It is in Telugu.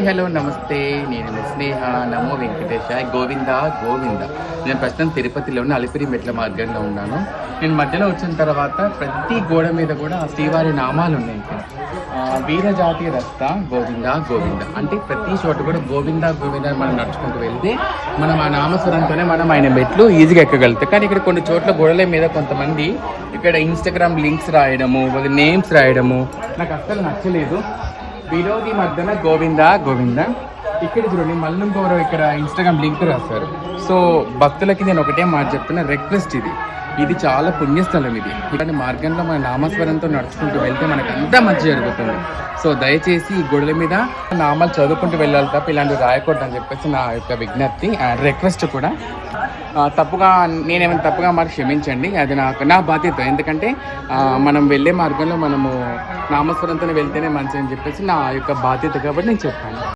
హలో నమస్తే, నేను స్నేహ. నమో వెంకటేశాయ. గోవింద గోవింద. నేను ప్రస్తుతం తిరుపతిలోని అలిపిరి మెట్ల మార్గంలో ఉన్నాను. నేను మధ్యలో వచ్చిన తర్వాత ప్రతి గోడ మీద కూడా శ్రీవారి నామాలు ఉన్నాయి. ఇక్కడ వీరజాతి రస్త గోవింద గోవింద అంటే ప్రతి చోట కూడా గోవింద గోవింద మనం నడుచుకుంటూ వెళ్తే మనం ఆ నామస్వరంతోనే మనం ఆయన మెట్లు ఈజీగా ఎక్కగలుగుతాం. కానీ ఇక్కడ కొన్ని చోట్ల గోడల మీద కొంతమంది ఇక్కడ ఇన్స్టాగ్రామ్ లింక్స్ రాయడము, నేమ్స్ రాయడము నాకు అస్సలు నచ్చలేదు. విరోధి మధ్యన గోవింద గోవింద. ఇక్కడ చూడండి, మళ్ళీ ఇంకొకరు ఇక్కడ ఇన్స్టాగ్రామ్ లింక్ రాస్తారు. సో భక్తులకి నేను ఒకటే మాట చెప్తున్నా, రిక్వెస్ట్ ఇది చాలా పుణ్యస్థలం. ఇది ఇలాంటి మార్గంలో మన నామస్వరంతో నడుచుకుంటూ వెళ్తే మనకు అంతా మంచి జరుగుతుంది. సో దయచేసి ఈ గొడవల మీద నామాలు చదువుకుంటూ వెళ్ళాలి తప్ప ఇలాంటివి రాయకూడదు అని చెప్పేసి నా యొక్క విజ్ఞప్తి, రిక్వెస్ట్ కూడా. నేనేమైనా తప్పుగా మాట క్షమించండి, అది నా బాధ్యత. ఎందుకంటే మనం వెళ్ళే మార్గంలో మనము నామస్వరంతో వెళ్తేనే మంచి అని చెప్పేసి నా యొక్క బాధ్యత కాబట్టి నేను చెప్పాను.